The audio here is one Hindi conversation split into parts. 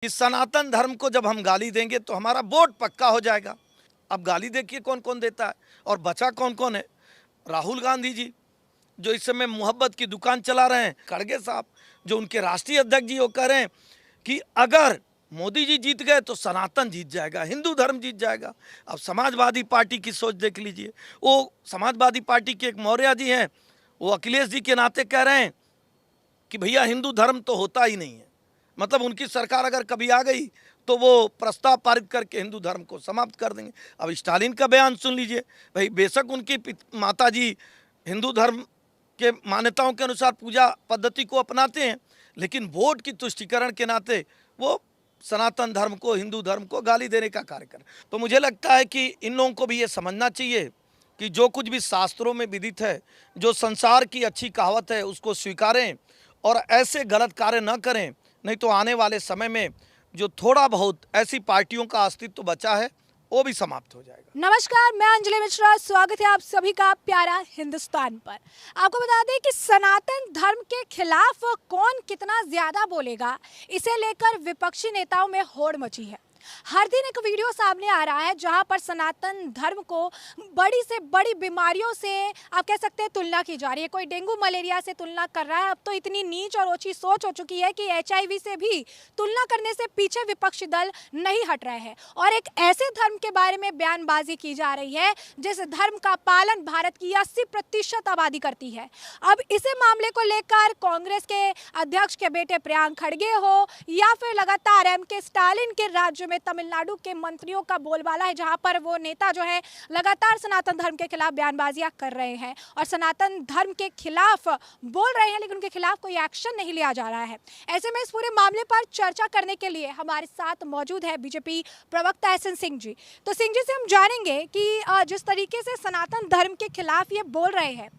इस सनातन धर्म को जब हम गाली देंगे तो हमारा वोट पक्का हो जाएगा। अब गाली देखिए कौन कौन देता है और बचा कौन कौन है। राहुल गांधी जी जो इस समय मोहब्बत की दुकान चला रहे हैं, खड़गे साहब जो उनके राष्ट्रीय अध्यक्ष जी वो कह रहे हैं कि अगर मोदी जी जीत गए तो सनातन जीत जाएगा, हिंदू धर्म जीत जाएगा। अब समाजवादी पार्टी की सोच देख लीजिए। वो समाजवादी पार्टी के एक मौर्य जी हैं, वो अखिलेश जी के नाते कह रहे हैं कि भैया हिंदू धर्म तो होता ही नहीं है। मतलब उनकी सरकार अगर कभी आ गई तो वो प्रस्ताव पारित करके हिंदू धर्म को समाप्त कर देंगे। अब स्टालिन का बयान सुन लीजिए। भाई बेशक उनकी माता जी हिंदू धर्म के मान्यताओं के अनुसार पूजा पद्धति को अपनाते हैं, लेकिन वोट की तुष्टिकरण के नाते वो सनातन धर्म को, हिंदू धर्म को गाली देने का कार्य कर। तो मुझे लगता है कि इन लोगों को भी ये समझना चाहिए कि जो कुछ भी शास्त्रों में विदित है, जो संसार की अच्छी कहावत है, उसको स्वीकारें और ऐसे गलत कार्य न करें। नहीं तो आने वाले समय में जो थोड़ा बहुत ऐसी पार्टियों का अस्तित्व बचा है वो भी समाप्त हो जाएगा। नमस्कार, मैं अंजलि मिश्रा। स्वागत है आप सभी का प्यारा हिंदुस्तान पर। आपको बता दें कि सनातन धर्म के खिलाफ कौन कितना ज्यादा बोलेगा, इसे लेकर विपक्षी नेताओं में होड़ मची है। हर दिन एक वीडियो सामने आ रहा है जहां पर सनातन धर्म को बड़ी से बड़ी बीमारियों से आप कह सकते हैं तुलना की जा रही है। कोई डेंगू मलेरिया से तुलना कर रहा है। अब तो इतनी नीच और ओछी सोच हो चुकी है कि HIV से भी तुलना करने से पीछे विपक्षी दल नहीं हट रहे हैं और एक ऐसे धर्म के बारे में बयानबाजी की जा रही है जिस धर्म का पालन भारत की 80% आबादी करती है। अब इसे मामले को लेकर कांग्रेस के अध्यक्ष के बेटे प्रियंक खड़गे हो या फिर लगातार MK स्टालिन के राज्य में तमिलनाडु के मंत्रियों का बोलबाला है, जहां पर वो नेता जो है लगातार सनातन धर्म के खिलाफ बयानबाजियां कर रहे हैं और सनातन धर्म के खिलाफ बोल रहे हैं, लेकिन उनके खिलाफ कोई एक्शन नहीं लिया जा रहा है। ऐसे में इस पूरे मामले पर चर्चा करने के लिए हमारे साथ मौजूद है बीजेपी प्रवक्ता SN सिंह जी। तो सिंह जी से हम जानेंगे कि जिस तरीके से सनातन धर्म के खिलाफ ये बोल रहे हैं,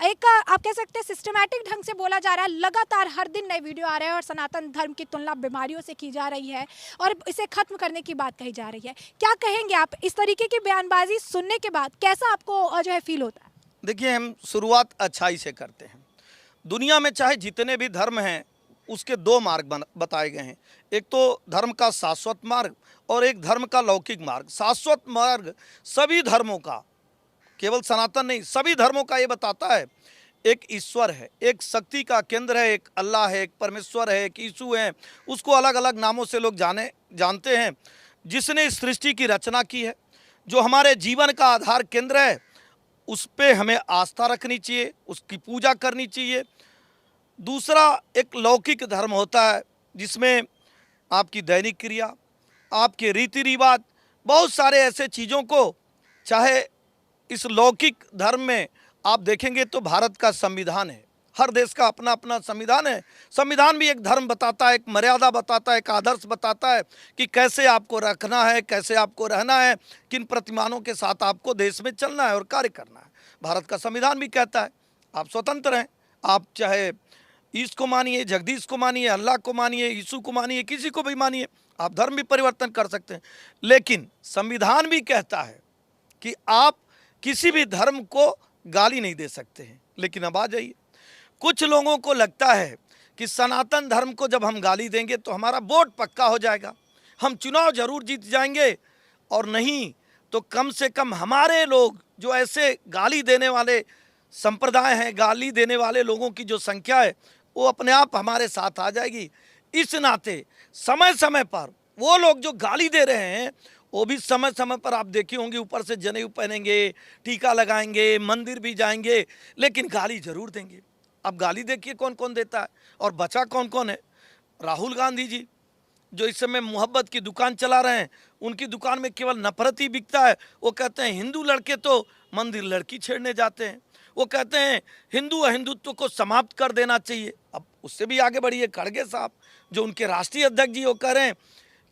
एक आप कह सकते हैं सिस्टमैटिक ढंग से बोला जा रहा है, लगातार हर दिन नए वीडियो आ रहे हैं और सनातन धर्म की तुलना बीमारियों से की जा रही है और इसे खत्म करने की बात कही जा रही है। क्या कहेंगे आप इस तरीके की बयानबाजी सुनने के बाद? कैसा आपको जो है फील होता है? देखिए, हम शुरुआत अच्छाई से करते हैं। दुनिया में चाहे जितने भी धर्म हैं उसके दो मार्ग बताए गए हैं। एक तो धर्म का शाश्वत मार्ग और एक धर्म का लौकिक मार्ग। शाश्वत मार्ग सभी धर्मों का, केवल सनातन नहीं, सभी धर्मों का ये बताता है एक ईश्वर है, एक शक्ति का केंद्र है, एक अल्लाह है, एक परमेश्वर है, एक यीशु है। उसको अलग अलग नामों से लोग जानते हैं। जिसने इस सृष्टि की रचना की है, जो हमारे जीवन का आधार केंद्र है, उस पे हमें आस्था रखनी चाहिए, उसकी पूजा करनी चाहिए। दूसरा एक लौकिक धर्म होता है जिसमें आपकी दैनिक क्रिया, आपके रीति रिवाज, बहुत सारे ऐसे चीज़ों को, चाहे इस लौकिक धर्म में आप देखेंगे तो भारत का संविधान है, हर देश का अपना अपना संविधान है। संविधान भी एक धर्म बताता है, एक मर्यादा बताता है, एक आदर्श बताता है कि कैसे आपको रखना है, कैसे आपको रहना है, किन प्रतिमानों के साथ आपको देश में चलना है और कार्य करना है। भारत का संविधान भी कहता है आप स्वतंत्र हैं, आप चाहे ईश को मानिए, जगदीश को मानिए, अल्लाह को मानिए, यीशु को मानिए, किसी को भी मानिए, आप धर्म भी परिवर्तन कर सकते हैं। लेकिन संविधान भी कहता है कि आप किसी भी धर्म को गाली नहीं दे सकते हैं। लेकिन अब आ जाइए, कुछ लोगों को लगता है कि सनातन धर्म को जब हम गाली देंगे तो हमारा वोट पक्का हो जाएगा, हम चुनाव जरूर जीत जाएंगे, और नहीं तो कम से कम हमारे लोग जो ऐसे गाली देने वाले संप्रदाय हैं, गाली देने वाले लोगों की जो संख्या है वो अपने आप हमारे साथ आ जाएगी। इस नाते समय समय पर वो लोग जो गाली दे रहे हैं वो भी समय समय पर आप देखे होंगे ऊपर से जनेऊ पहनेंगे, टीका लगाएंगे, मंदिर भी जाएंगे, लेकिन गाली जरूर देंगे। अब गाली देखिए कौन कौन देता है और बचा कौन कौन है। राहुल गांधी जी जो इस समय मोहब्बत की दुकान चला रहे हैं, उनकी दुकान में केवल नफरत ही बिकता है। वो कहते हैं हिंदू लड़के तो मंदिर लड़की छेड़ने जाते हैं, वो कहते हैं हिंदू हिंदुत्व को समाप्त कर देना चाहिए। अब उससे भी आगे बढ़िए, खड़गे साहब जो उनके राष्ट्रीय अध्यक्ष जी वो कह रहे हैं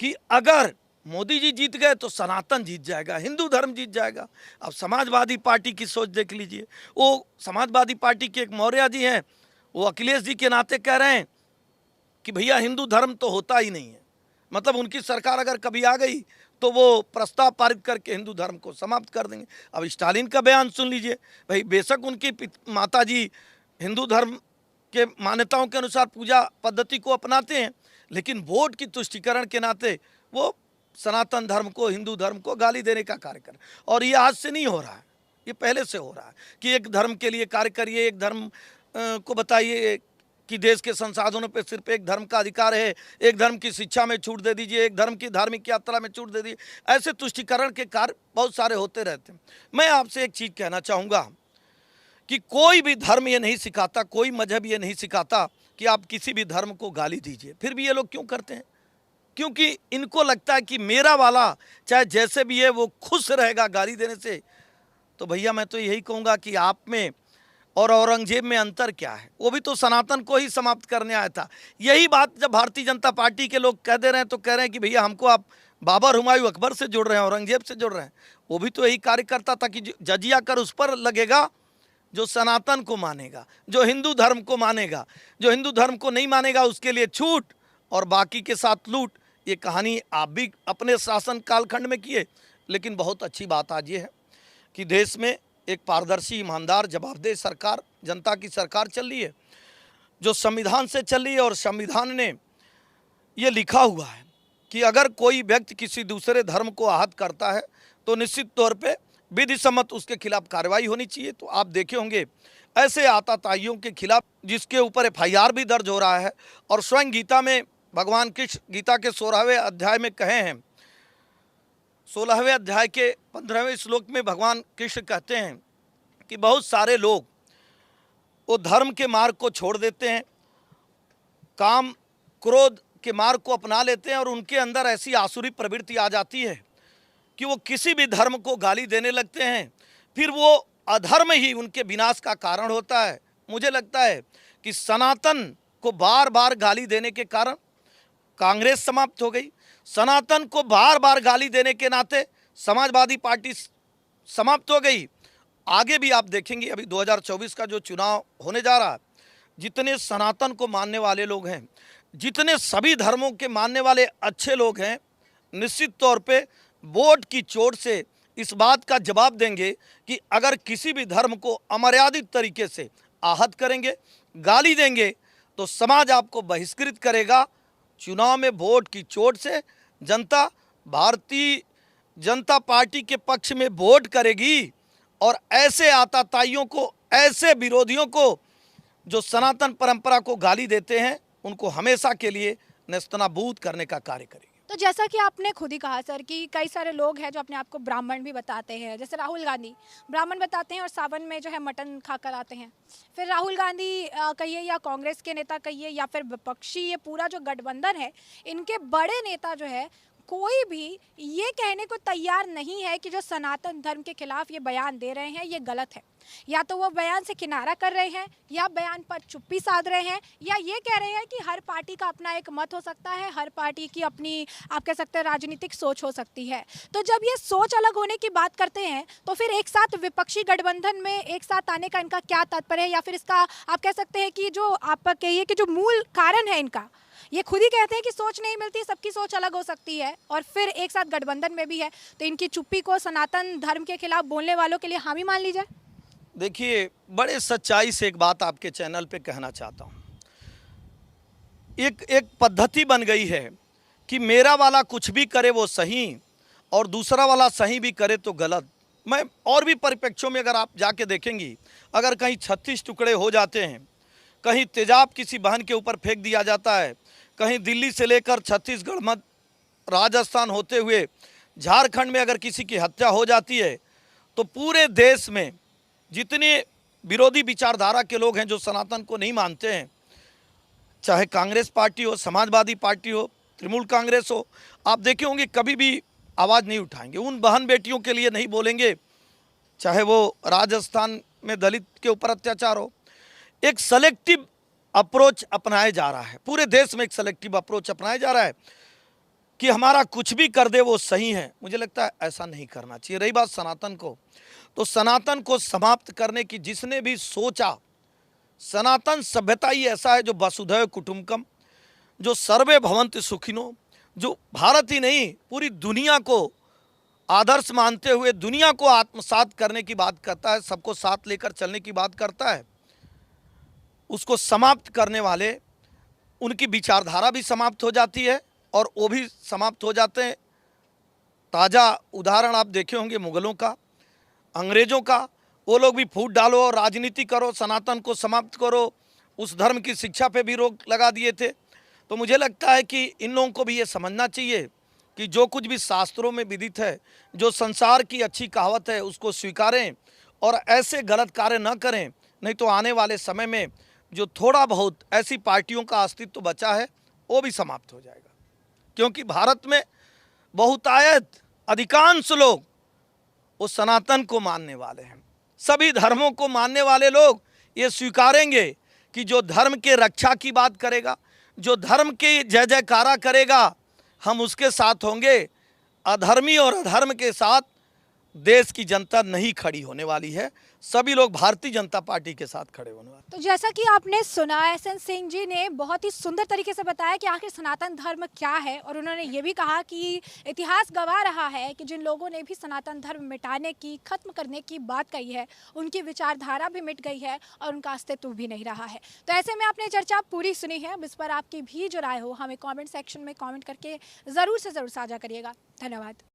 कि अगर मोदी जी जीत गए तो सनातन जीत जाएगा, हिंदू धर्म जीत जाएगा। अब समाजवादी पार्टी की सोच देख लीजिए। वो समाजवादी पार्टी के एक मौर्य जी हैं, वो अखिलेश जी के नाते कह रहे हैं कि भैया हिंदू धर्म तो होता ही नहीं है। मतलब उनकी सरकार अगर कभी आ गई तो वो प्रस्ताव पारित करके हिंदू धर्म को समाप्त कर देंगे। अब स्टालिन का बयान सुन लीजिए। भाई बेशक उनकी माता जी हिंदू धर्म के मान्यताओं के अनुसार पूजा पद्धति को अपनाते हैं, लेकिन वोट की तुष्टीकरण के नाते वो सनातन धर्म को, हिंदू धर्म को गाली देने का कार्य कर। और ये आज से नहीं हो रहा है, ये पहले से हो रहा है कि एक धर्म के लिए कार्य करिए, एक धर्म को बताइए कि देश के संसाधनों पे सिर्फ एक धर्म का अधिकार है, एक धर्म की शिक्षा में छूट दे दीजिए, एक धर्म की धार्मिक यात्रा में छूट दे दीजिए। ऐसे तुष्टीकरण के कार्य बहुत सारे होते रहते हैं। मैं आपसे एक चीज़ कहना चाहूँगा कि कोई भी धर्म ये नहीं सिखाता, कोई मजहब ये नहीं सिखाता कि आप किसी भी धर्म को गाली दीजिए। फिर भी ये लोग क्यों करते हैं? क्योंकि इनको लगता है कि मेरा वाला चाहे जैसे भी है वो खुश रहेगा गाली देने से। तो भैया मैं तो यही कहूँगा कि आप में और औरंगजेब में अंतर क्या है? वो भी तो सनातन को ही समाप्त करने आया था। यही बात जब भारतीय जनता पार्टी के लोग कह दे रहे हैं तो कह रहे हैं कि भैया हमको आप बाबर, हुमायूं, अकबर से जोड़ रहे हैं, औरंगजेब से जोड़ रहे हैं। वो भी तो यही कार्य करता था कि जजिया कर उस पर लगेगा जो सनातन को मानेगा, जो हिंदू धर्म को मानेगा, जो हिंदू धर्म को नहीं मानेगा उसके लिए छूट और बाकी के साथ लूट। ये कहानी आप भी अपने शासन कालखंड में किए। लेकिन बहुत अच्छी बात आज ये है कि देश में एक पारदर्शी, ईमानदार, जवाबदेह सरकार, जनता की सरकार चल रही है जो संविधान से चल रही है। और संविधान ने ये लिखा हुआ है कि अगर कोई व्यक्ति किसी दूसरे धर्म को आहत करता है तो निश्चित तौर पे विधि सम्मत उसके खिलाफ कार्रवाई होनी चाहिए। तो आप देखे होंगे ऐसे आताताइयों के खिलाफ जिसके ऊपर FIR भी दर्ज हो रहा है। और स्वयं गीता में भगवान कृष्ण गीता के 16वें अध्याय में कहे हैं, 16वें अध्याय के 15वें श्लोक में भगवान कृष्ण कहते हैं कि बहुत सारे लोग वो धर्म के मार्ग को छोड़ देते हैं, काम क्रोध के मार्ग को अपना लेते हैं और उनके अंदर ऐसी आसुरी प्रवृत्ति आ जाती है कि वो किसी भी धर्म को गाली देने लगते हैं। फिर वो अधर्म ही उनके विनाश का कारण होता है। मुझे लगता है कि सनातन को बार बार गाली देने के कारण कांग्रेस समाप्त हो गई, सनातन को बार बार गाली देने के नाते समाजवादी पार्टी समाप्त हो गई। आगे भी आप देखेंगे अभी 2024 का जो चुनाव होने जा रहा है, जितने सनातन को मानने वाले लोग हैं, जितने सभी धर्मों के मानने वाले अच्छे लोग हैं, निश्चित तौर पे वोट की चोट से इस बात का जवाब देंगे कि अगर किसी भी धर्म को अमर्यादित तरीके से आहत करेंगे, गाली देंगे तो समाज आपको बहिष्कृत करेगा। चुनाव में वोट की चोट से जनता भारतीय जनता पार्टी के पक्ष में वोट करेगी और ऐसे आताताइयों को, ऐसे विरोधियों को जो सनातन परंपरा को गाली देते हैं, उनको हमेशा के लिए नेस्तनाबूद करने का कार्य करेगी। तो जैसा कि आपने खुद ही कहा सर कि कई सारे लोग हैं जो अपने आप को ब्राह्मण भी बताते हैं, जैसे राहुल गांधी ब्राह्मण बताते हैं और सावन में जो है मटन खाकर आते हैं। फिर राहुल गांधी कहिए या कांग्रेस के नेता कहिए या फिर विपक्षी ये पूरा जो गठबंधन है, इनके बड़े नेता जो है कोई भी ये कहने को तैयार नहीं है कि जो सनातन धर्म के खिलाफ ये बयान दे रहे हैं ये गलत है। या तो वो बयान से किनारा कर रहे हैं, या बयान पर चुप्पी साध रहे हैं, या ये कह रहे हैं कि हर पार्टी का अपना एक मत हो सकता है, हर पार्टी की अपनी आप कह सकते हैं राजनीतिक सोच हो सकती है। तो जब ये सोच अलग होने की बात करते हैं तो फिर एक साथ विपक्षी गठबंधन में एक साथ आने का इनका क्या तात्पर्य है? या फिर इसका आप कह सकते हैं कि जो आप कहिए कि जो मूल कारण है इनका, ये खुद ही कहते हैं कि सोच नहीं मिलती, सबकी सोच अलग हो सकती है और फिर एक साथ गठबंधन में भी है, तो इनकी चुप्पी को सनातन धर्म के खिलाफ बोलने वालों के लिए हामी मान ली जाए। देखिए, बड़े सच्चाई से एक बात आपके चैनल पे कहना चाहता हूँ। एक पद्धति बन गई है कि मेरा वाला कुछ भी करे वो सही और दूसरा वाला सही भी करे तो गलत। मैं और भी परिप्रेक्ष्यों में अगर आप जाके देखेंगी, अगर कहीं 36 टुकड़े हो जाते हैं, कहीं तेजाब किसी बहन के ऊपर फेंक दिया जाता है, कहीं दिल्ली से लेकर छत्तीसगढ़ मध्य राजस्थान होते हुए झारखंड में अगर किसी की हत्या हो जाती है, तो पूरे देश में जितने विरोधी विचारधारा के लोग हैं जो सनातन को नहीं मानते हैं, चाहे कांग्रेस पार्टी हो, समाजवादी पार्टी हो, तृणमूल कांग्रेस हो, आप देखे होंगे कभी भी आवाज़ नहीं उठाएंगे, उन बहन बेटियों के लिए नहीं बोलेंगे, चाहे वो राजस्थान में दलित के ऊपर अत्याचार हो। एक सेलेक्टिव अप्रोच अपनाया जा रहा है, पूरे देश में एक सेलेक्टिव अप्रोच अपनाया जा रहा है कि हमारा कुछ भी कर दे वो सही है। मुझे लगता है ऐसा नहीं करना चाहिए। रही बात सनातन को, तो सनातन को समाप्त करने की जिसने भी सोचा, सनातन सभ्यता ही ऐसा है जो वसुधैव कुटुंबकम, जो सर्वे भवन्तु सुखिनो, जो भारत ही नहीं पूरी दुनिया को आदर्श मानते हुए दुनिया को आत्मसात करने की बात करता है, सबको साथ लेकर चलने की बात करता है, उसको समाप्त करने वाले उनकी विचारधारा भी समाप्त हो जाती है और वो भी समाप्त हो जाते हैं। ताज़ा उदाहरण आप देखे होंगे मुगलों का, अंग्रेज़ों का। वो लोग भी फूट डालो और राजनीति करो, सनातन को समाप्त करो, उस धर्म की शिक्षा पे भी रोक लगा दिए थे। तो मुझे लगता है कि इन लोगों को भी ये समझना चाहिए कि जो कुछ भी शास्त्रों में विदित है, जो संसार की अच्छी कहावत है, उसको स्वीकारें और ऐसे गलत कार्य न करें। नहीं तो आने वाले समय में जो थोड़ा बहुत ऐसी पार्टियों का अस्तित्व बचा है वो भी समाप्त हो जाएगा, क्योंकि भारत में बहुतायत अधिकांश लोग वो सनातन को मानने वाले हैं। सभी धर्मों को मानने वाले लोग ये स्वीकारेंगे कि जो धर्म के रक्षा की बात करेगा, जो धर्म के जय जयकारा करेगा, हम उसके साथ होंगे। अधर्मी और अधर्म के साथ देश की जनता नहीं खड़ी होने वाली है। सभी लोग भारतीय जनता पार्टी के साथ खड़े होने वाले। तो जैसा कि आपने सुना, एसएन सिंह जी ने बहुत ही सुंदर तरीके से बताया कि आखिर सनातन धर्म क्या है, और उन्होंने ये भी कहा कि इतिहास गवाह रहा है कि जिन लोगों ने भी सनातन धर्म मिटाने की, खत्म करने की बात कही है, उनकी विचारधारा भी मिट गई है और उनका अस्तित्व भी नहीं रहा है। तो ऐसे में आपने चर्चा पूरी सुनी है। अब इस पर आपकी भी जो राय हो हमें कॉमेंट सेक्शन में कॉमेंट करके ज़रूर से ज़रूर साझा करिएगा। धन्यवाद।